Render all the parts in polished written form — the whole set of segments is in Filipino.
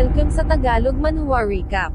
Welcome sa Tagalog Manhwa Recap.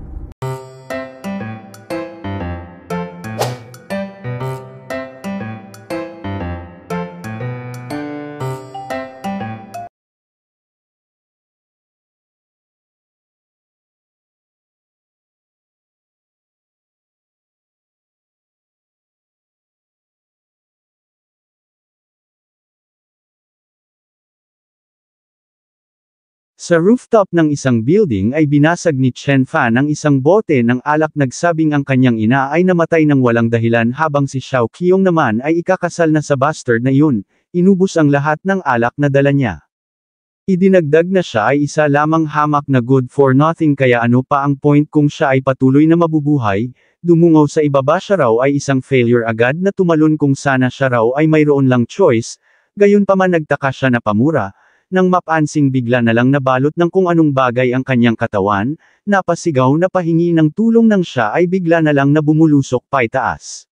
Sa rooftop ng isang building ay binasag ni Chen Fan ang isang bote ng alak, nagsabing ang kanyang ina ay namatay ng walang dahilan, habang si Xiao Qiong naman ay ikakasal na sa bastard na yun. Inubos ang lahat ng alak na dala niya. Idinagdag na siya ay isa lamang hamak na good for nothing, kaya ano pa ang point kung siya ay patuloy na mabubuhay. Dumungaw sa ibaba siya raw ay isang failure agad na tumalon kung sana siya raw ay mayroon lang choice. Gayunpaman nagtaka siya na pamura. Nang mapansing bigla na lang nabalot ng kung anong bagay ang kanyang katawan, napasigaw na pahingi ng tulong nang siya ay bigla na lang na bumulusok paitaas.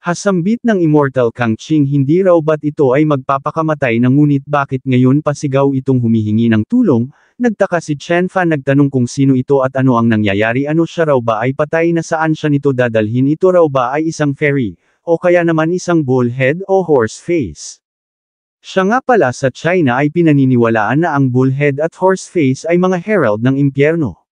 Hasambit ng Immortal Kang Ching, hindi raw ba't ito ay magpapakamatay na, ngunit bakit ngayon pasigaw itong humihingi ng tulong? Nagtaka si Chen Fan, nagtanong kung sino ito at ano ang nangyayari, ano siya raw ba ay patay na, saan siya nito dadalhin, ito raw ba ay isang fairy, o kaya naman isang bullhead o horse face. Siya nga pala sa China ay pinaniniwalaan na ang bullhead at horse face ay mga herald ng impyerno.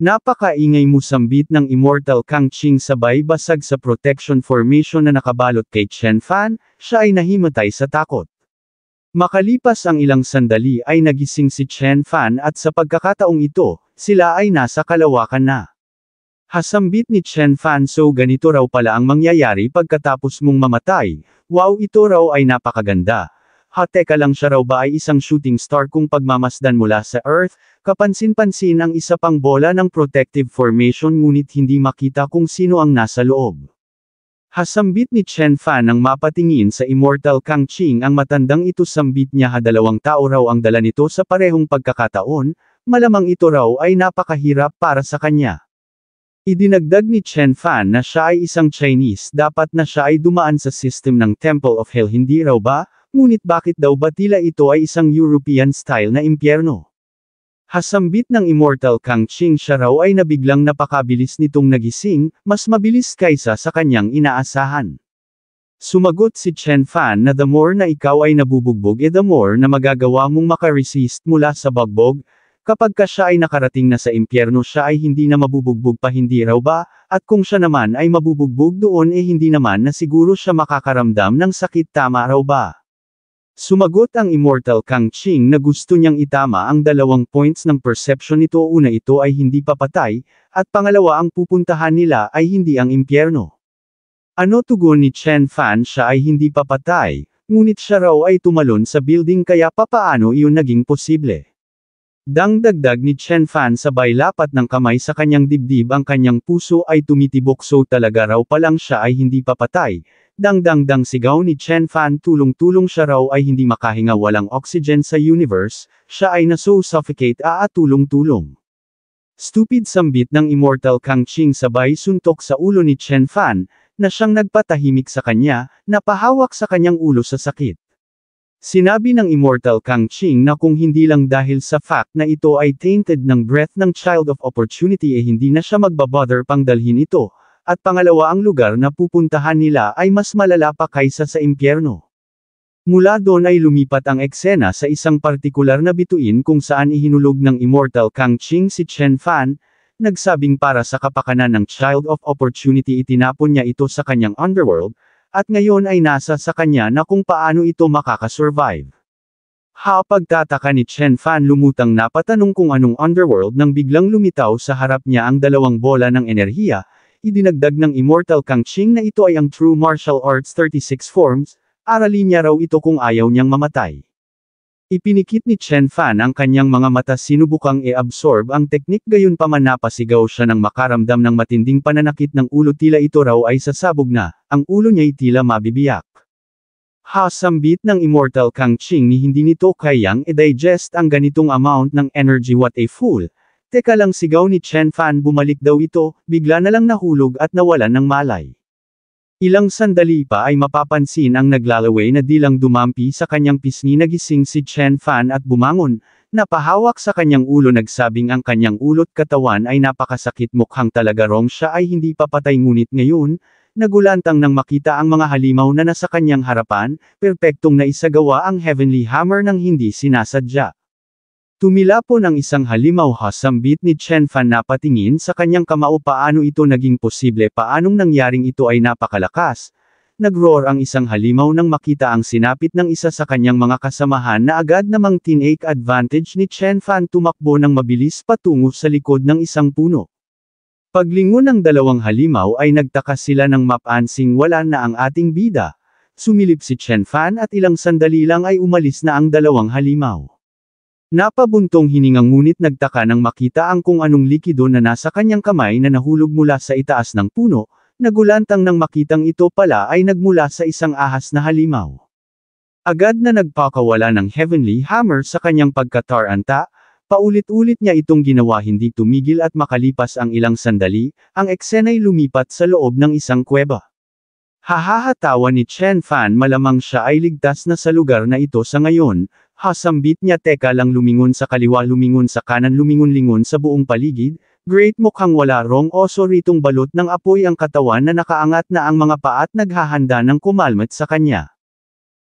Napakaingay musambit ng Immortal Kang Ching, sabay basag sa protection formation na nakabalot kay Chen Fan, siya ay nahimatay sa takot. Makalipas ang ilang sandali ay nagising si Chen Fan at sa pagkakataong ito, sila ay nasa kalawakan na. Hasambit ni Chen Fan, so ganito raw pala ang mangyayari pagkatapos mong mamatay, wow, ito raw ay napakaganda. Ha, teka lang, siya raw ba ay isang shooting star kung pagmamasdan mula sa Earth? Kapansin-pansin ang isa pang bola ng protective formation, ngunit hindi makita kung sino ang nasa loob. Hasambit ni Chen Fan nang mapatingin sa Immortal Kang Ching ang matandang ito, sambit niya, dalawang tao raw ang dala nito sa parehong pagkakataon, malamang ito raw ay napakahirap para sa kanya. Idinagdag ni Chen Fan na siya ay isang Chinese, dapat na siya ay dumaan sa system ng Temple of Hell, hindi raw ba? Ngunit bakit daw ba tila ito ay isang European-style na impyerno? Hasambit ng Immortal Kang Ching, siya raw ay nabiglang napakabilis nitong nagising, mas mabilis kaysa sa kanyang inaasahan. Sumagot si Chen Fan na the more na ikaw ay nabubugbog the more na magagawa mong makaresist mula sa bugbog. Kapag ka siya ay nakarating na sa impyerno, siya ay hindi na mabubugbog pa, hindi raw ba? At kung siya naman ay mabubugbog doon hindi naman na siguro siya makakaramdam ng sakit, tama raw ba? Sumagot ang Immortal Kang Ching na gusto niyang itama ang 2 points ng perception nito. Una, ito ay hindi papatay, at pangalawa, ang pupuntahan nila ay hindi ang impyerno. Ano tugon ni Chen Fan? Siya ay hindi papatay, ngunit siya raw ay tumalon sa building, kaya papaano iyon naging posible? Dagdag ni Chen Fan, sabay lapat ng kamay sa kanyang dibdib, ang kanyang puso ay tumitibok, so talaga raw palang siya ay hindi papatay. Dang sigaw ni Chen Fan, tulong-tulong, siya raw ay hindi makahinga, walang oxygen sa universe, siya ay naso-suffocate, tulong-tulong. Stupid, sambit ng Immortal Kang Ching, sabay suntok sa ulo ni Chen Fan, na siyang nagpatahimik sa kanya, napahawak sa kanyang ulo sa sakit. Sinabi ng Immortal Kang Ching na kung hindi lang dahil sa fact na ito ay tainted ng breath ng Child of Opportunity hindi na siya magbabother pang dalhin ito. At pangalawa, ang lugar na pupuntahan nila ay mas malala pa kaysa sa impyerno. Mula doon ay lumipat ang eksena sa isang partikular na bituin kung saan ihinulog ng Immortal Kang Ching si Chen Fan, nagsabing para sa kapakanan ng Child of Opportunity itinapon niya ito sa kanyang underworld, at ngayon ay nasa sa kanya na kung paano ito makakasurvive. Pagtataka ni Chen Fan, lumutang napatanong kung anong underworld nang biglang lumitaw sa harap niya ang 2 bola ng enerhiya. Idinagdag ng Immortal Kang Ching na ito ay ang True Martial Arts 36 forms, aralin niya raw ito kung ayaw niyang mamatay. Ipinikit ni Chen Fan ang kanyang mga mata, sinubukang i-absorb ang teknik, gayunpaman napasigaw siya nang makaramdam ng matinding pananakit ng ulo, tila ito raw ay sasabog na, ang ulo niya'y tila mabibiyak. Sambit ng Immortal Kang Ching ni hindi nito kayang i-digest ang ganitong amount ng energy, what a fool. Teka lang, sigaw ni Chen Fan, bumalik daw ito, bigla na lang nahulog at nawalan ng malay. Ilang sandali pa ay mapapansin ang naglalaway na dilang dumampi sa kanyang pisngi, nagising si Chen Fan at bumangon, Napahawak sa kanyang ulo nagsabing ang kanyang ulo't katawan ay napakasakit mukhang talaga rong siya ay hindi pa patay ngunit ngayon, nagulantang nang makita ang mga halimaw na nasa kanyang harapan, perpektong naisagawa ang Heavenly Hammer nang hindi sinasadya. Tumilapon ang isang halimaw hasambit ni Chen Fan na patingin sa kanyang kamao paano ito naging posible paanong nangyaring ito ay napakalakas. Nag-roar ang isang halimaw nang makita ang sinapit ng isa sa kanyang mga kasamahan na agad namang tinake advantage ni Chen Fan tumakbo ng mabilis patungo sa likod ng isang puno. Paglingon ng dalawang halimaw ay nagtaka sila nang mapansing wala na ang ating bida. Sumilip si Chen Fan at ilang sandali lang ay umalis na ang dalawang halimaw. Napabuntong hininga ngunit nagtaka nang makita ang kung anong likido na nasa kanyang kamay na nahulog mula sa itaas ng puno. Nagulantang nang makitang ito pala ay nagmula sa isang ahas na halimaw. Agad na nagpakawala ng Heavenly Hammer sa kanyang pagkataranta, paulit-ulit niya itong ginawa hindi tumigil at makalipas ang ilang sandali, ang eksena'y lumipat sa loob ng isang kuweba. Hahahatawa ni Chen Fan malamang siya ay ligtas na sa lugar na ito sa ngayon, hasambit niya teka lang lumingon sa kaliwa lumingon sa kanan lumingon-lingon sa buong paligid. Great mukhang wala rong oso ritong balot ng apoy ang katawan na nakaangat na ang mga paa at naghahanda ng kumalmat sa kanya.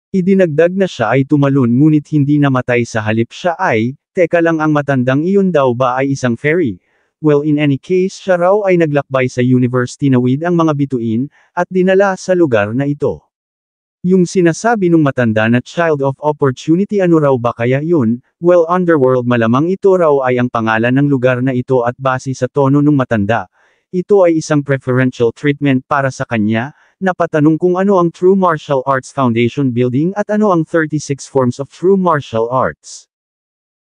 Idinagdag na siya ay tumalon ngunit hindi namatay sa halip siya ay, teka lang ang matandang iyon daw ba ay isang fairy? Well in any case siya raw ay naglakbay sa universe tinawid ang mga bituin, at dinala sa lugar na ito. Yung sinasabi nung matanda na child of opportunity ano raw ba kaya yun? Well underworld malamang ito raw ay ang pangalan ng lugar na ito at base sa tono nung matanda. Ito ay isang preferential treatment para sa kanya, napatanong kung ano ang True Martial Arts Foundation Building at ano ang 36 Forms of True Martial Arts.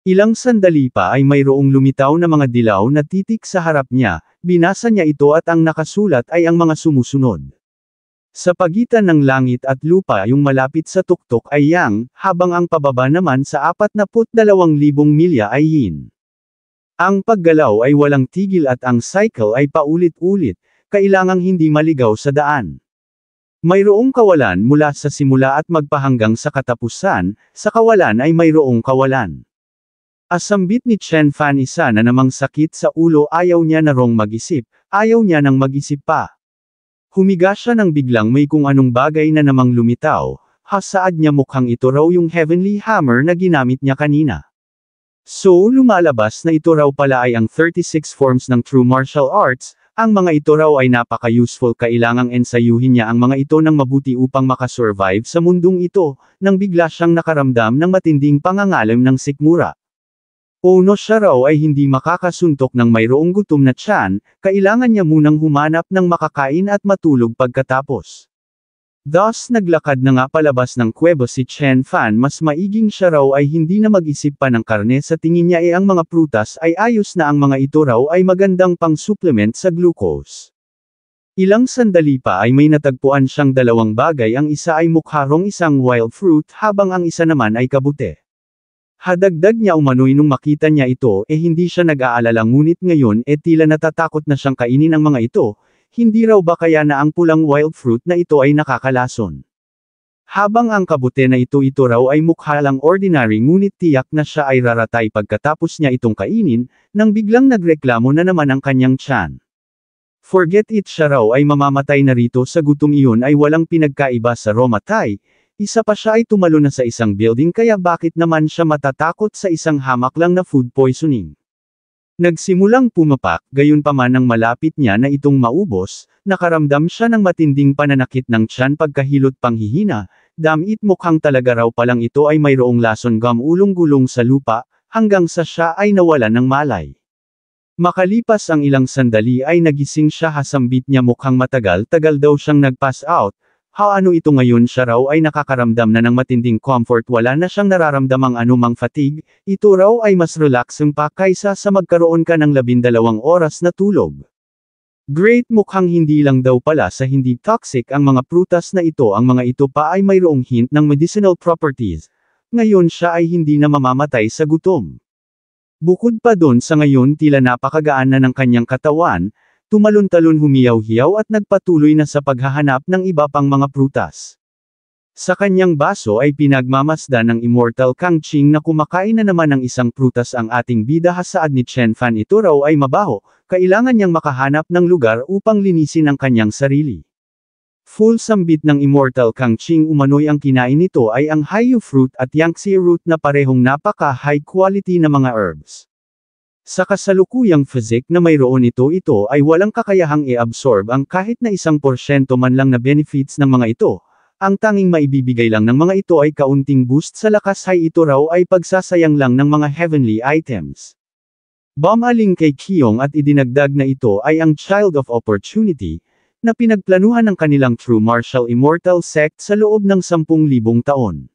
Ilang sandali pa ay mayroong lumitaw na mga dilaw na titik sa harap niya, binasa niya ito at ang nakasulat ay ang mga sumusunod. Sa pagitan ng langit at lupa yung malapit sa tuktok ay yang, habang ang pababa naman sa 42,000 milya ay yin. Ang paggalaw ay walang tigil at ang cycle ay paulit-ulit, kailangang hindi maligaw sa daan. Mayroong kawalan mula sa simula at magpahanggang sa katapusan, sa kawalan ay mayroong kawalan. Asambit ni Chen Fan isa na namang sakit sa ulo ayaw niya na rong mag-isip, ayaw niya nang mag-isip pa. Humiga siya nang biglang may kung anong bagay na namang lumitaw, hasaad niya mukhang ito raw yung Heavenly Hammer na ginamit niya kanina. So lumalabas na ito raw pala ay ang 36 forms ng True Martial Arts, ang mga ito raw ay napaka-useful kailangang ensayuhin niya ang mga ito ng mabuti upang makasurvive sa mundong ito, nang bigla siyang nakaramdam ng matinding pangangalim ng sikmura. No siya raw ay hindi makakasuntok ng mayroong gutom na tiyan, kailangan niya munang humanap ng makakain at matulog pagkatapos. Thus naglakad na nga palabas ng kuweba si Chen Fan mas maiging siya raw ay hindi na mag-isip pa ng karne sa tingin niya ang mga prutas ay ayos na ang mga ito raw ay magandang pang-supplement sa glucose. Ilang sandali pa ay may natagpuan siyang dalawang bagay ang isa ay mukharong isang wild fruit habang ang isa naman ay kabute. Hadagdag niya umano'y nung makita niya ito hindi siya nag-aalala ngunit ngayon tila natatakot na siyang kainin ang mga ito, hindi raw ba kaya na ang pulang wild fruit na ito ay nakakalason. Habang ang kabute na ito raw ay mukha lang ordinary ngunit tiyak na siya ay raratay pagkatapos niya itong kainin, nang biglang nagreklamo na naman ang kanyang tiyan. Forget it siya raw ay mamamatay na rito sa gutom iyon ay walang pinagkaiba sa romatay. Isa pa siya ay tumalo na sa isang building kaya bakit naman siya matatakot sa isang hamak lang na food poisoning. Nagsimulang pumapak, gayunpaman nang malapit niya na itong maubos, nakaramdam siya ng matinding pananakit ng tiyan pagkahilot panghihina, damit mukhang talaga raw palang ito ay mayroong lason gum ulong-gulong sa lupa, hanggang sa siya ay nawalan ng malay. Makalipas ang ilang sandali ay nagising siya hasambit niya mukhang matagal-tagal daw siyang nag-pass out. Ano ito ngayon siya raw ay nakakaramdam na ng matinding comfort wala na siyang nararamdamang anumang fatigue, ito raw ay mas relaxing pa kaysa sa magkaroon ka ng 12 oras na tulog. Great mukhang hindi lang daw pala sa hindi toxic ang mga prutas na ito ang mga ito pa ay mayroong hint ng medicinal properties, ngayon siya ay hindi na mamamatay sa gutom. Bukod pa doon sa ngayon tila napakagaan na ng kanyang katawan, tumalon-talon humiyaw-hiyaw at nagpatuloy na sa paghahanap ng iba pang mga prutas. Sa kanyang baso ay pinagmamasdan ng Immortal Kang Ching na kumakain na naman ng isang prutas ang ating bida. Hasaad ni Chen Fan ito raw ay mabaho, kailangan niyang makahanap ng lugar upang linisin ang kanyang sarili. Full sambit ng Immortal Kang Ching umano'y ang kinain nito ay ang Haiyu fruit at Yangtze root na parehong napaka-high quality na mga herbs. Sa kasalukuyang physique na mayroon ito ay walang kakayahang i-absorb ang kahit na 1% man lang na benefits ng mga ito. Ang tanging maibibigay lang ng mga ito ay kaunting boost sa lakas. Ito raw ay pagsasayang lang ng mga heavenly items. Bumaling kay Kiyong at idinagdag na ito ay ang Child of Opportunity, na pinagplanuhan ng kanilang True Martial Immortal Sect sa loob ng 10,000 taon.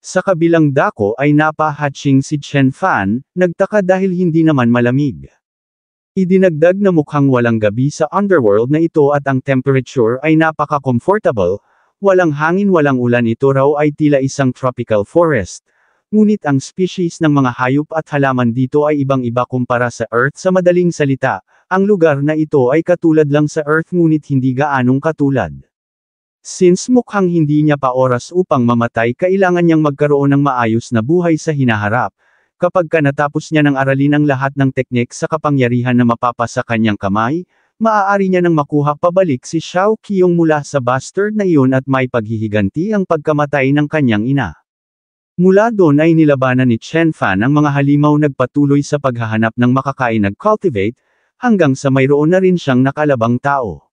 Sa kabilang dako ay napahatching si Chen Fan, nagtaka dahil hindi naman malamig. Idinagdag na mukhang walang gabi sa underworld na ito at ang temperature ay napaka-comfortable. Walang hangin, walang ulan. Ito raw ay tila isang tropical forest. Ngunit ang species ng mga hayop at halaman dito ay ibang-iba kumpara sa Earth. Sa madaling salita, ang lugar na ito ay katulad lang sa Earth ngunit hindi gaanong katulad. Since mukhang hindi niya pa oras upang mamatay, kailangan niyang magkaroon ng maayos na buhay sa hinaharap. Kapag natapos niya ng aralin ang lahat ng teknik sa kapangyarihan na mapapa sa kanyang kamay, maaari niya nang makuha pabalik si Xiao Qiong mula sa bastard na iyon at may paghihiganti ang pagkamatay ng kanyang ina. Mula doon ay nilabanan ni Chen Fan ang mga halimaw, nagpatuloy sa paghahanap ng makakain, nag-cultivate, hanggang sa mayroon na rin siyang nakalabang tao.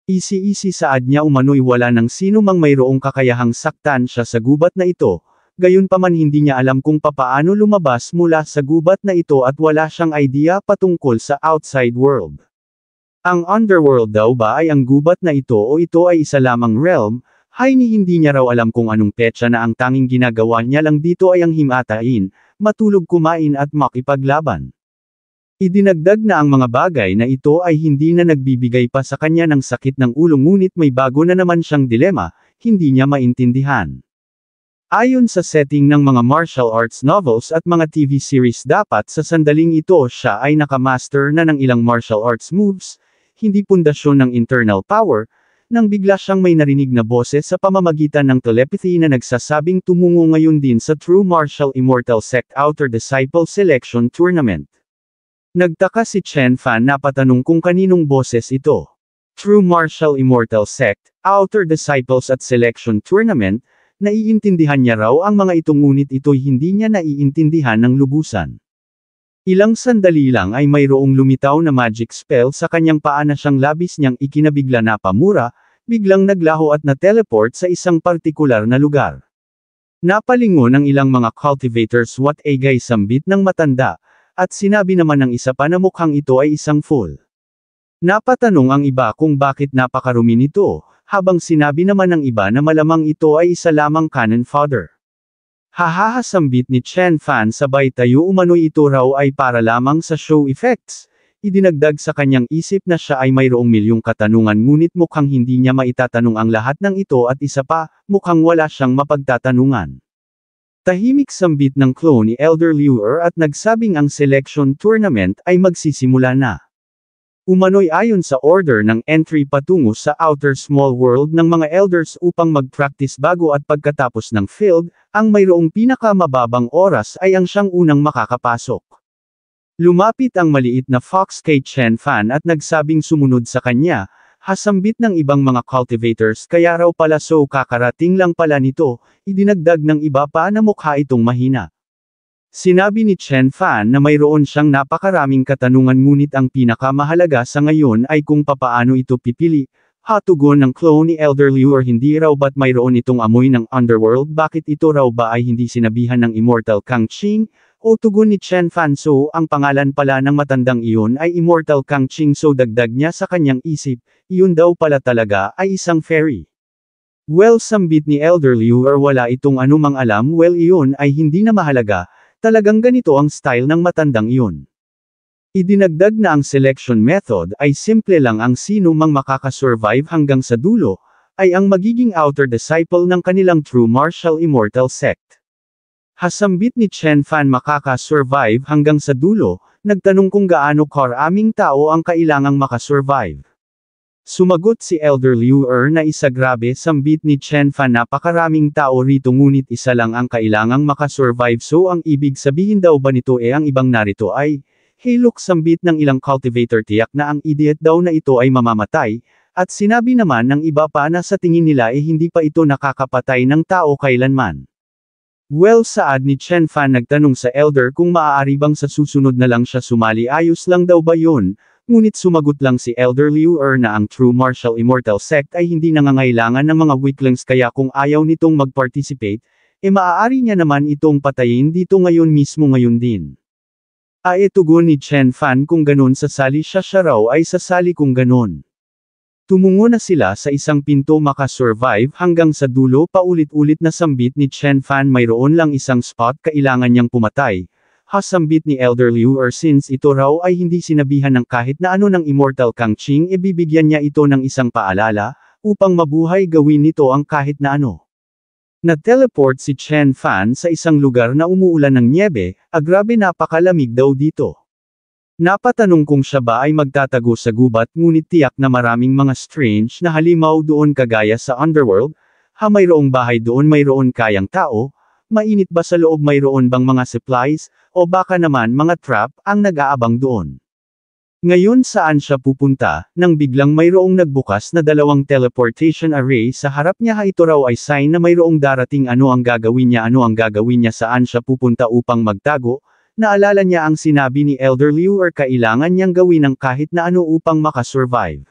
Isi-isi saad niya umano'y wala ng sino mang mayroong kakayahang saktan siya sa gubat na ito, gayunpaman hindi niya alam kung papaano lumabas mula sa gubat na ito at wala siyang idea patungkol sa outside world. Ang underworld daw ba ay ang gubat na ito o ito ay isa lamang realm? Hindi niya raw alam kung anong petsa na ang tanging ginagawa niya lang dito ay ang himatain, matulog, kumain at makipaglaban. Idinagdag na ang mga bagay na ito ay hindi na nagbibigay pa sa kanya ng sakit ng ulo, ngunit may bago na naman siyang dilema, hindi niya maintindihan. Ayon sa setting ng mga martial arts novels at mga TV series, dapat sa sandaling ito siya ay nakamaster na ng ilang martial arts moves, hindi pundasyon ng internal power, nang bigla siyang may narinig na boses sa pamamagitan ng telepathy na nagsasabing tumungo ngayon din sa True Martial Immortal Sect Outer Disciple Selection Tournament. Nagtaka si Chen Fan, napatanong kung kaninong boses ito. True Martial Immortal Sect, Outer Disciples at Selection Tournament, naiintindihan niya raw ang mga ito ngunit ito'y hindi niya naiintindihan ng lubusan. Ilang sandali lang ay mayroong lumitaw na magic spell sa kanyang paa na siyang labis niyang ikinabigla na pamura, biglang naglaho at na-teleport sa isang partikular na lugar. Napalingon ang ilang mga cultivators, what a guy, sambit ng matanda, at sinabi naman ng isa pa na mukhang ito ay isang fool. Napatanong ang iba kung bakit napakarumi nito, habang sinabi naman ng iba na malamang ito ay isa lamang cannon fodder. Hahaha, sambit ni Chen Fan, sabay tayo umano'y ito raw ay para lamang sa show effects. Idinagdag sa kanyang isip na siya ay mayroong milyong katanungan ngunit mukhang hindi niya maitatanong ang lahat ng ito at isa pa, mukhang wala siyang mapagtatanungan. Tahimik sambit ng clone ni Elder Liuer at nagsabing ang selection tournament ay magsisimula na. Umano'y ayon sa order ng entry patungo sa outer small world ng mga elders upang mag-practice bago at pagkatapos ng field, ang mayroong pinakamababang oras ay ang siyang unang makakapasok. Lumapit ang maliit na fox kay Chen Fan at nagsabing sumunod sa kanya, hasambit ng ibang mga cultivators, kaya raw pala so kakarating lang pala nito, idinagdag ng iba pa na mukha itong mahina. Sinabi ni Chen Fan na mayroon siyang napakaraming katanungan ngunit ang pinakamahalaga sa ngayon ay kung papaano ito pipili. Hatugon ng clone ni Elder Liu, or hindi raw ba't mayroon itong amoy ng underworld, bakit ito raw ba ay hindi sinabihan ng Immortal Kang Ching? O tugon ni Chen Fan, so ang pangalan pala ng matandang iyon ay Immortal Kang Ching, so dagdag niya sa kanyang isip, iyon daw pala talaga ay isang fairy. Well, sambit ni Elder Liu, or wala itong anumang alam, well iyon ay hindi na mahalaga. Talagang ganito ang style ng matandang iyon. Idinagdag na ang selection method ay simple lang, ang sino mang makakasurvive hanggang sa dulo, ay ang magiging outer disciple ng kanilang True Martial Immortal Sect. Hasambit ni Chen Fan makakasurvive hanggang sa dulo, nagtanong kung gaano karaming tao ang kailangang makasurvive. Sumagot si Elder Liu na isa grabe sambit ni Chen Fan napakaraming tao rito ngunit isa lang ang kailangang makasurvive so ang ibig sabihin daw ba nito ang ibang narito ay, hey look sambit ng ilang cultivator tiyak na ang idiot daw na ito ay mamamatay, at sinabi naman ng iba pa na sa tingin nila hindi pa ito nakakapatay ng tao kailanman. Well saad ni Chen Fan nagtanong sa Elder kung maaari bang sa susunod na lang siya sumali ayos lang daw ba yun. Ngunit sumagot lang si Elder Liu na ang True Martial Immortal Sect ay hindi nangangailangan ng mga weaklings kaya kung ayaw nitong mag-participate, maaari niya naman itong patayin dito ngayon mismo ngayon din. Tugon ni Chen Fan kung ganon sasali siya raw ay sasali kung ganon. Tumungo na sila sa isang pinto makasurvive hanggang sa dulo paulit-ulit na sambit ni Chen Fan mayroon lang isang spot kailangan niyang pumatay. Hasambit ni Elder Liu since ito raw ay hindi sinabihan ng kahit na ano ng Immortal Kang Ching bibigyan niya ito ng isang paalala, upang mabuhay gawin nito ang kahit na ano. Na-teleport si Chen Fan sa isang lugar na umuulan ng niebe, grabe napakalamig daw dito. Napatanong kung siya ba ay magtatago sa gubat ngunit tiyak na maraming mga strange na halimaw doon kagaya sa Underworld, mayroong bahay doon mayroon kayang tao, mainit ba sa loob mayroon bang mga supplies, o baka naman mga trap ang nag-aabang doon. Ngayon saan siya pupunta, nang biglang mayroong nagbukas na dalawang teleportation array sa harap niya ito raw ay sign na mayroong darating ano ang gagawin niya saan siya pupunta upang magtago, naalala niya ang sinabi ni Elder Liu kailangan niyang gawin ang kahit na ano upang makasurvive.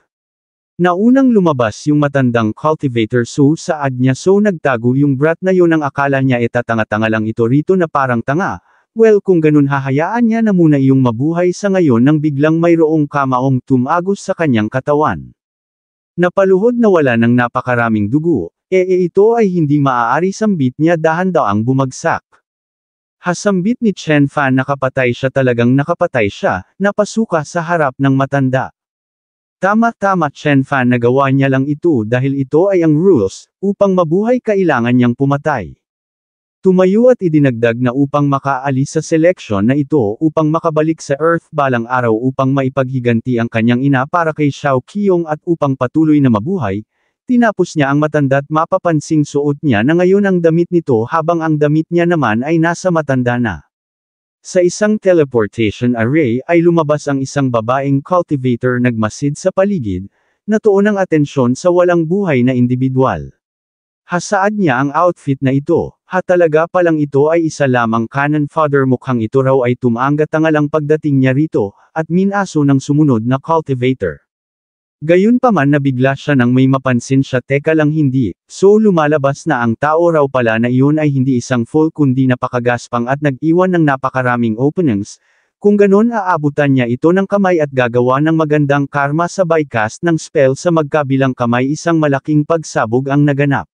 Naunang lumabas yung matandang cultivator so saad niya so nagtago yung brat na yun ang akala niya tatanga-tanga lang ito rito na parang tanga. Well kung ganun hahayaan niya na muna iyong mabuhay sa ngayon nang biglang mayroong kamaong tumagos sa kanyang katawan. Napaluhod na wala ng napakaraming dugo, ito ay hindi maaari sambit niya dahan-daang bumagsak. Hasambit ni Chen Fan nakapatay siya talagang nakapatay siya, napasuka sa harap ng matanda. Tama-tama Chen Fan nagawa niya lang ito dahil ito ay ang rules, upang mabuhay kailangan niyang pumatay. Tumayo at idinagdag na upang makaalis sa seleksyon na ito upang makabalik sa Earth balang araw upang maipaghiganti ang kanyang ina para kay Xiao Qiong at upang patuloy na mabuhay, tinapos niya ang matanda't mapapansing suot niya na ngayon ang damit nito habang ang damit niya naman ay nasa matanda na. Sa isang teleportation array ay lumabas ang isang babaeng cultivator nagmasid sa paligid, natuon ang atensyon sa walang buhay na individual. Hasaad niya ang outfit na ito, talaga palang ito ay isa lamang cannon fodder mukhang ito raw ay tumaanga-tangalang pagdating niya rito, at minaso ng sumunod na cultivator. Gayunpaman nabigla siya nang may mapansin siya teka lang hindi, so lumalabas na ang tao raw pala na iyon ay hindi isang full kundi napakagaspang at nag-iwan ng napakaraming openings, kung ganon aabutan niya ito ng kamay at gagawa ng magandang karma sa bycast ng spell sa magkabilang kamay isang malaking pagsabog ang naganap.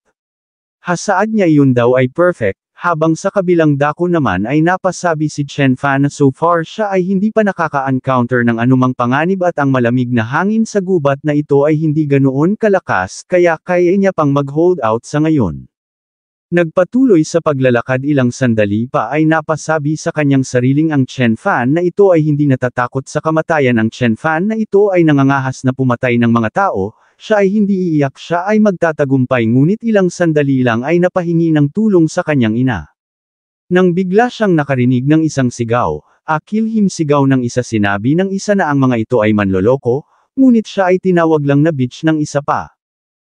Hasaad niya iyon daw ay perfect, habang sa kabilang dako naman ay napasabi si Chen Fan na so far siya ay hindi pa nakaka-encounter ng anumang panganib at ang malamig na hangin sa gubat na ito ay hindi ganoon kalakas kaya kaya niya pang mag-hold out sa ngayon. Nagpatuloy sa paglalakad ilang sandali pa ay napasabi sa kanyang sariling ang Chen Fan na ito ay hindi natatakot sa kamatayan ang Chen Fan na ito ay nangangahas na pumatay ng mga tao, siya ay hindi iiyak siya ay magtatagumpay ngunit ilang sandali lang ay napahingi ng tulong sa kanyang ina. Nang bigla siyang nakarinig ng isang sigaw, akilhim sigaw ng isa sinabi ng isa na ang mga ito ay manloloko, ngunit siya ay tinawag lang na bitch ng isa pa.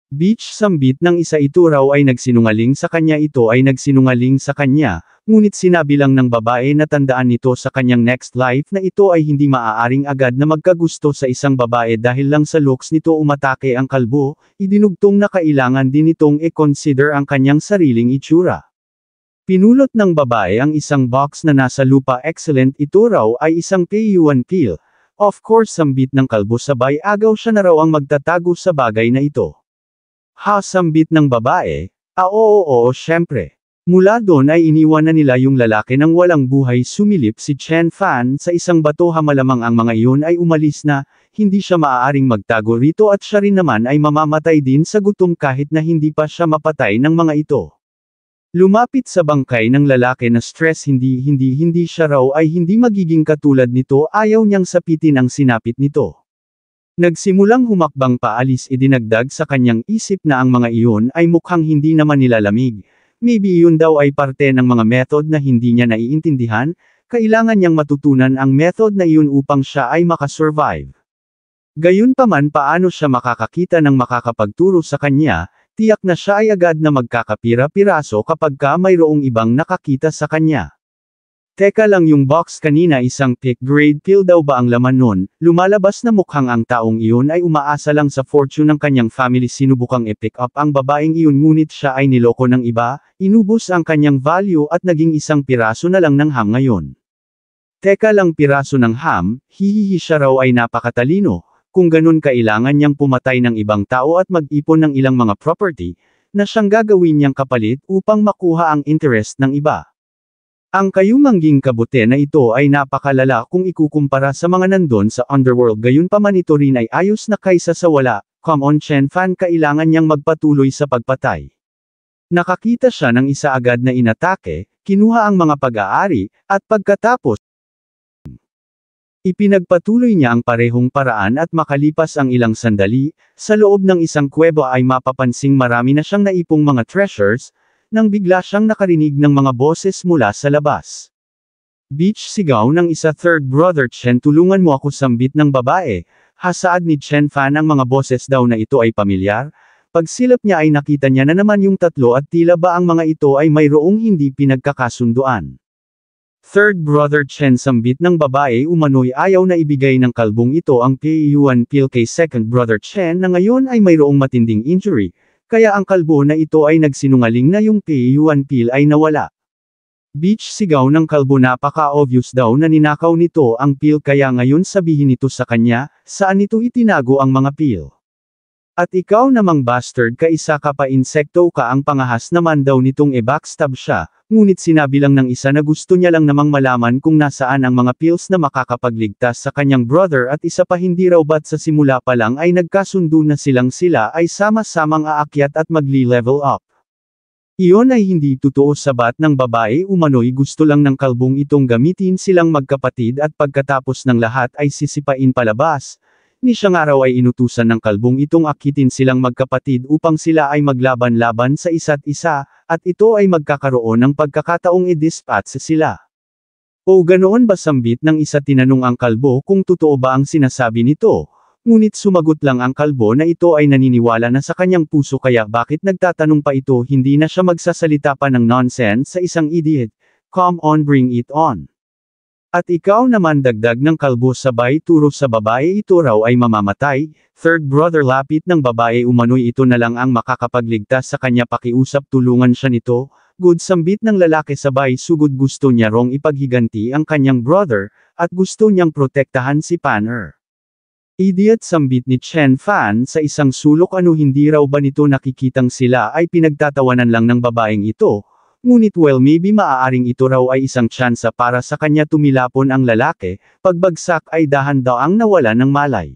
Bitch sambit ng isa ito raw ay nagsinungaling sa kanya ito ay nagsinungaling sa kanya, ngunit sinabi lang ng babae na tandaan nito sa kanyang next life na ito ay hindi maaaring agad na magkagusto sa isang babae dahil lang sa looks nito umatake ang kalbo, idinugtong na kailangan din itong i-consider ang kanyang sariling itsura. Pinulot ng babae ang isang box na nasa lupa excellent ito raw ay isang payuan pill. Of course sambit ng kalbo sabay agaw siya na raw ang magtatago sa bagay na ito. Sambit ng babae, oo syempre. Mula doon ay iniwan na nila yung lalaki ng walang buhay sumilip si Chen Fan sa isang bato malamang ang mga iyon ay umalis na, hindi siya maaaring magtago rito at siya rin naman ay mamamatay din sa gutom kahit na hindi pa siya mapatay ng mga ito. Lumapit sa bangkay ng lalaki na stress hindi siya raw ay hindi magiging katulad nito ayaw niyang sapitin ang sinapit nito. Nagsimulang humakbang paalis idinagdag sa kanyang isip na ang mga iyon ay mukhang hindi naman nilalamig. Maybe iyon daw ay parte ng mga method na hindi niya naiintindihan, kailangan niyang matutunan ang method na iyon upang siya ay makasurvive. Gayunpaman paano siya makakakita ng makakapagturo sa kanya, tiyak na siya ay agad na magkakapira-piraso kapag mayroong ibang nakakita sa kanya. Teka lang yung box kanina isang pick grade pill daw ba ang laman nun, lumalabas na mukhang ang taong iyon ay umaasa lang sa fortune ng kanyang family sinubukang i-pick up ang babaeng iyon ngunit siya ay niloko ng iba, inubos ang kanyang value at naging isang piraso na lang ng ham ngayon. Teka lang piraso ng ham, hihihi siya raw ay napakatalino, kung ganun kailangan niyang pumatay ng ibang tao at mag-ipon ng ilang mga property, na siyang gagawin niyang kapalit upang makuha ang interest ng iba. Ang kayumangging kabute na ito ay napakalala kung ikukumpara sa mga nandon sa underworld gayunpaman ito rin ay ayos na kaysa sa wala, come on Chen Fan kailangan niyang magpatuloy sa pagpatay. Nakakita siya ng isa agad na inatake, kinuha ang mga pag-aari, at pagkatapos, ipinagpatuloy niya ang parehong paraan at makalipas ang ilang sandali, sa loob ng isang kuweba ay mapapansing marami na siyang naipong mga treasures, nang bigla siyang nakarinig ng mga boses mula sa labas. Beach sigaw ng isa third brother Chen tulungan mo ako sambit ng babae, hasaad ni Chen Fan ang mga boses daw na ito ay pamilyar, pagsilap niya ay nakita niya na naman yung tatlo at tila ba ang mga ito ay mayroong hindi pinagkakasunduan. Third brother Chen sambit ng babae umano'y ayaw na ibigay ng kalbong ito ang P1 pill kay second brother Chen na ngayon ay mayroong matinding injury, kaya ang kalbo na ito ay nagsinungaling na yung P1 pill ay nawala. Beach sigaw ng kalbo napaka-obvious daw na ninakaw nito ang pill kaya ngayon sabihin nito sa kanya, saan nito itinago ang mga pill. At ikaw namang bastard ka isa ka pa insekto ka ang pangahas naman daw nitong backstab siya, ngunit sinabi lang ng isa na gusto niya lang namang malaman kung nasaan ang mga pills na makakapagligtas sa kanyang brother at isa pa hindi raw ba't sa simula pa lang ay nagkasundo na sila ay sama-samang aakyat at magli-level up. Iyon ay hindi totoo sabat ng babae umano'y gusto lang ng kalbong itong gamitin silang magkapatid at pagkatapos ng lahat ay sisipain palabas. Ni siyang araw ay inutusan ng kalbong itong akitin silang magkapatid upang sila ay maglaban-laban sa isa't isa, at ito ay magkakaroon ng pagkakataong i-dispatch sila. O ganoon ba sambit ng isa tinanong ang kalbo kung totoo ba ang sinasabi nito, ngunit sumagot lang ang kalbo na ito ay naniniwala na sa kanyang puso kaya bakit nagtatanong pa ito hindi na siya magsasalita pa ng nonsense sa isang idiot, come on bring it on. At ikaw naman dagdag ng kalbo sabay turo sa babae ito raw ay mamamatay, third brother lapit ng babae umano'y ito na lang ang makakapagligtas sa kanya pakiusap tulungan siya nito, good sambit ng lalaki sabay sugod gusto niya rong ipaghiganti ang kanyang brother, at gusto niyang protektahan si Panner. Idiot sambit ni Chen Fan sa isang sulok ano hindi raw ba nito nakikitang sila ay pinagtatawanan lang ng babaeng ito. Ngunit well maybe maaaring ito raw ay isang tsansa para sa kanya tumilapon ang lalaki, pagbagsak ay dahan-daang nawala ng malay.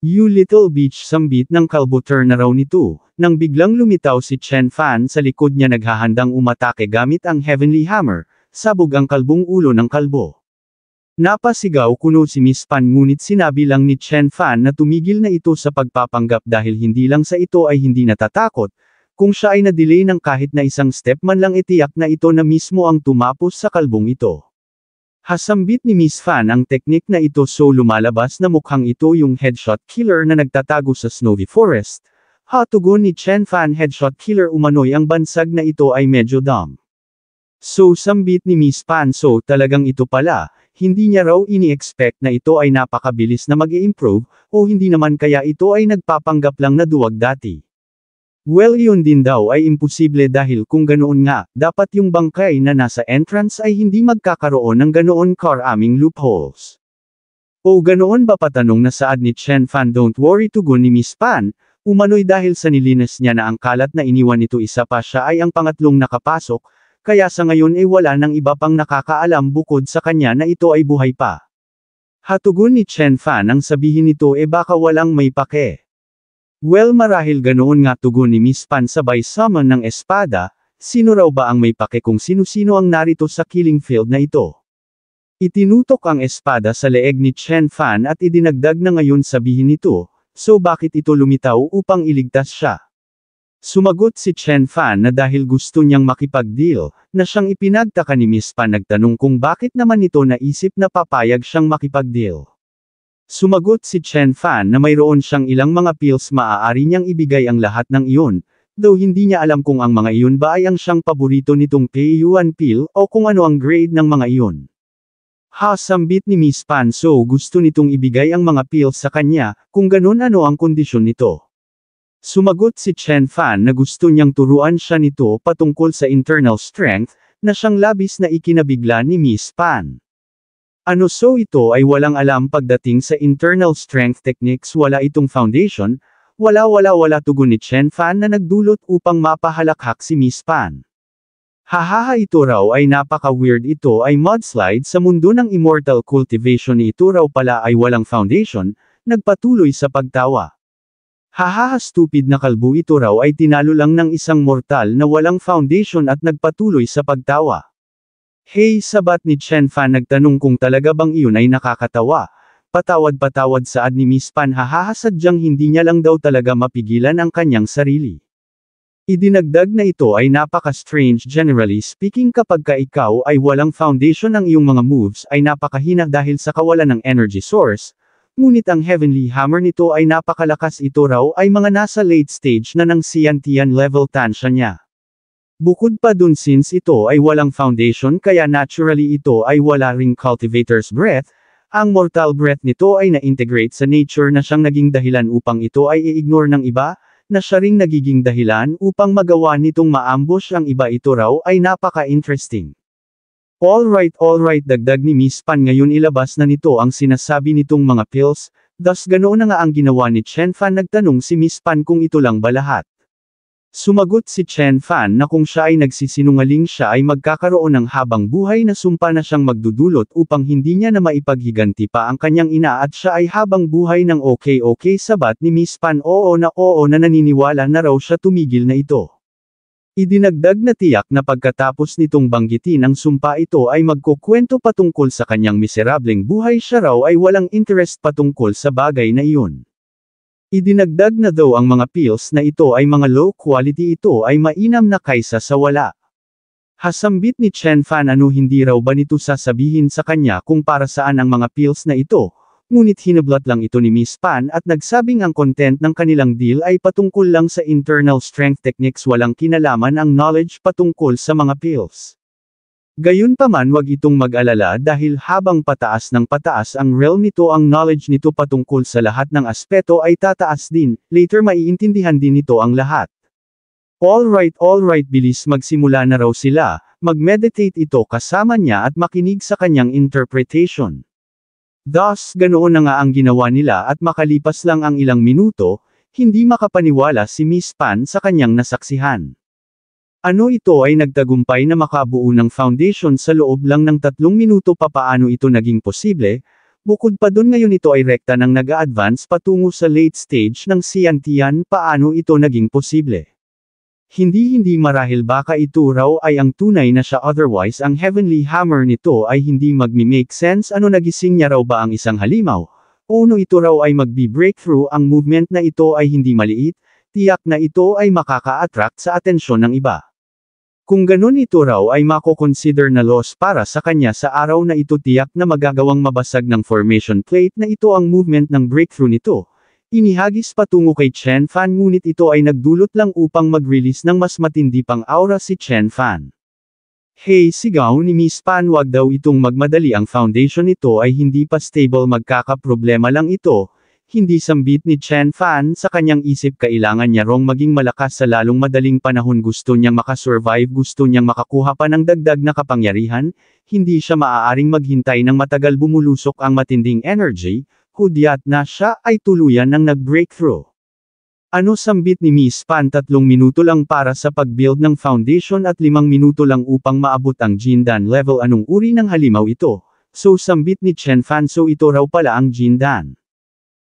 You little bitch sambit ng kalbo turn na raw nito, nang biglang lumitaw si Chen Fan sa likod niya naghahandang umatake gamit ang Heavenly Hammer, sabog ang kalbong ulo ng kalbo. Napasigaw kuno si Miss Pan ngunit sinabi lang ni Chen Fan na tumigil na ito sa pagpapanggap dahil hindi lang sa ito ay hindi natatakot, kung siya ay na-delay ng kahit na isang step man lang itiyak na ito na mismo ang tumapos sa kalbong ito. Hasambit ni Miss Fan ang teknik na ito so lumalabas na mukhang ito yung headshot killer na nagtatago sa Snowy Forest. Hatugon ni Chen Fan headshot killer umano'y ang bansag na ito ay medyo dumb. So sambit ni Miss Fan so talagang ito pala, hindi niya raw ini-expect na ito ay napakabilis na mag-i-improve, o hindi naman kaya ito ay nagpapanggap lang na duwag dati. Well yun din daw ay imposible dahil kung ganoon nga, dapat yung bangkay na nasa entrance ay hindi magkakaroon ng ganoon karaming loopholes. O ganoon ba patanong na saad ni Chen Fan don't worry tugon ni Miss Pan, umano'y dahil sa nilinis niya na ang kalat na iniwan nito isa pa siya ay ang pangatlong nakapasok, kaya sa ngayon ay wala nang iba pang nakakaalam bukod sa kanya na ito ay buhay pa. Hatugon ni Chen Fan ang sabihin nito baka walang may pake. Well marahil ganoon nga tugon ni Miss Pan sabay summon ng espada, sino raw ba ang may pake kung sino-sino ang narito sa killing field na ito? Itinutok ang espada sa leeg ni Chen Fan at idinagdag na ngayon sabihin nito, so bakit ito lumitaw upang iligtas siya? Sumagot si Chen Fan na dahil gusto niyang makipag-deal, na siyang ipinagtaka ni Miss Pan nagtanong kung bakit naman ito naisip na papayag siyang makipag-deal. Sumagot si Chen Fan na mayroon siyang ilang mga pills maaari niyang ibigay ang lahat ng iyon, though hindi niya alam kung ang mga iyon ba ay ang siyang paborito nitong P1 pill o kung ano ang grade ng mga iyon. Sambit ni Miss Pan so gusto nitong ibigay ang mga pills sa kanya, kung ganun ano ang kondisyon nito. Sumagot si Chen Fan na gusto niyang turuan siya nito patungkol sa internal strength, na siyang labis na ikinabigla ni Miss Pan. Ano so ito ay walang alam pagdating sa internal strength techniques wala itong foundation, wala tugon ni Chen Fan na nagdulot upang mapahalakhak si Miss Pan. Hahaha ito raw ay napaka-weird ito ay mudslide sa mundo ng immortal cultivation ito raw pala ay walang foundation, nagpatuloy sa pagtawa. Hahaha stupid na kalbo ito raw ay tinalo lang ng isang mortal na walang foundation at nagpatuloy sa pagtawa. Hey sabat ni Chen Fan nagtanong kung talaga bang iyon ay nakakatawa. Patawad saad ni Miss Pan hahaha sadyang hindi niya lang daw talaga mapigilan ang kanyang sarili. Idinagdag na ito ay napaka-strange generally speaking kapag ka ikaw ay walang foundation ang iyong mga moves ay napakahina dahil sa kawalan ng energy source. Ngunit ang Heavenly Hammer nito ay napakalakas ito raw ay mga nasa late stage na ng Xiantian level tansya niya. Bukod pa dun since ito ay walang foundation kaya naturally ito ay wala ring cultivator's breath, ang mortal breath nito ay na-integrate sa nature na siyang naging dahilan upang ito ay i-ignore ng iba, na siya ring nagiging dahilan upang magawa nitong maambush ang iba ito raw ay napaka-interesting. Alright dagdag ni Miss Pan ngayon ilabas na nito ang sinasabi nitong mga pills, thus ganoon na nga ang ginawa ni Chen Fan nagtanong si Miss Pan kung ito lang ba lahat. Sumagot si Chen Fan na kung siya ay nagsisinungaling siya ay magkakaroon ng habang buhay na sumpa na siyang magdudulot upang hindi niya na maipaghiganti pa ang kanyang ina at siya ay habang buhay ng okay sabat ni Miss Pan oo na naniniwala na raw siya tumigil na ito. Idinagdag na tiyak na pagkatapos nitong banggitin ang sumpa ito ay magkukwento patungkol sa kanyang miserableng buhay siya raw ay walang interest patungkol sa bagay na iyon. Idinagdag na daw ang mga pills na ito ay mga low quality ito ay mainam na kaysa sa wala. Hasambit ni Chen Fan ano hindi raw ba nito sasabihin sa kanya kung para saan ang mga pills na ito, ngunit hinablat lang ito ni Miss Pan at nagsabing ang content ng kanilang deal ay patungkol lang sa internal strength techniques walang kinalaman ang knowledge patungkol sa mga pills. Gayunpaman wag itong mag-alala dahil habang pataas ng pataas ang realm nito ang knowledge nito patungkol sa lahat ng aspeto ay tataas din, later maiintindihan din nito ang lahat. Alright bilis magsimula na raw sila, mag-meditate ito kasama niya at makinig sa kanyang interpretation. Thus ganoon na nga ang ginawa nila at makalipas lang ang ilang minuto, hindi makapaniwala si Miss Pan sa kanyang nasaksihan. Ano ito ay nagtagumpay na makabuo ng foundation sa loob lang ng 3 minuto paano ito naging posible, bukod pa dun ngayon ito ay rekta ng nag-a-advance patungo sa late stage ng Xiantian paano ito naging posible. Hindi marahil baka ito raw ay ang tunay na siya otherwise ang Heavenly Hammer nito ay hindi magmi-make sense ano nagising niya raw ba ang isang halimaw, o no ito raw ay magbi-breakthrough ang movement na ito ay hindi maliit, tiyak na ito ay makaka-attract sa atensyon ng iba. Kung ganun ito raw ay mako-consider na loss para sa kanya sa araw na ito tiyak na magagawang mabasag ng formation plate na ito ang movement ng breakthrough nito. Inihagis patungo kay Chen Fan ngunit ito ay nagdulot lang upang mag-release ng mas matindi pang aura si Chen Fan. Hey sigaw ni Miss Pan wag daw itong magmadali ang foundation nito ay hindi pa stable magkakaproblema lang ito, hindi sambit ni Chen Fan sa kanyang isip kailangan niya rong maging malakas sa lalong madaling panahon gusto niyang makasurvive gusto niyang makakuha pa ng dagdag na kapangyarihan, hindi siya maaaring maghintay ng matagal bumulusok ang matinding energy, hudyat na siya ay tuluyan ng nag-breakthrough. Ano sambit ni Miss Pan 3 minuto lang para sa pag-build ng foundation at 5 minuto lang upang maabot ang Jindan level anong uri ng halimaw ito, so sambit ni Chen Fan so ito raw pala ang Jindan.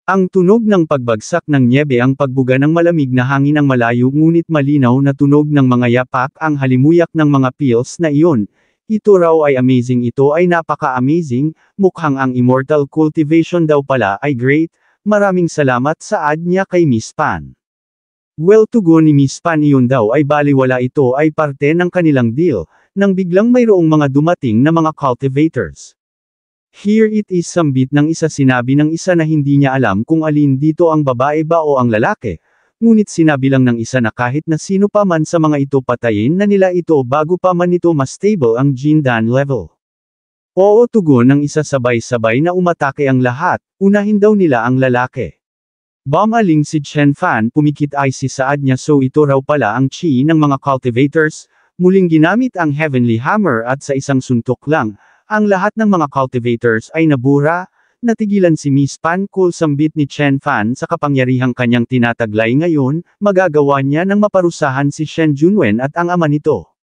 Ang tunog ng pagbagsak ng nyebe ang pagbuga ng malamig na hangin ang malayo ngunit malinaw na tunog ng mga yapak ang halimuyak ng mga pills na iyon, Ito raw ay amazing, ito ay napaka-amazing, mukhang ang immortal cultivation daw pala ay great, maraming salamat sa ad niya kay Miss Pan. Well, tugon ni Miss Pan, iyon daw ay baliwala, ito ay parte ng kanilang deal, nang biglang mayroong mga dumating na mga cultivators. Here it is, sambit ng isa, sinabi ng isa na hindi niya alam kung alin dito ang babae ba o ang lalaki. Ngunit sinabi lang ng isa na kahit na sino pa man sa mga ito patayin na nila ito bago pa man ito mas stable ang Jindan level. Oo, tugon ng isa, sabay-sabay na umatake ang lahat, unahin daw nila ang lalaki. Bumaling si Chen Fan, pumikit ay si saad niya, so ito raw pala ang chi ng mga cultivators, muling ginamit ang Heavenly Hammer at sa isang suntok lang, ang lahat ng mga cultivators ay nabura. Natigilan si Miss Pan, cool, sambit ni Chen Fan, sa kapangyarihang kanyang tinataglay ngayon, magagawa niya ng maparusahan si Shen Junwen at ang ama nito.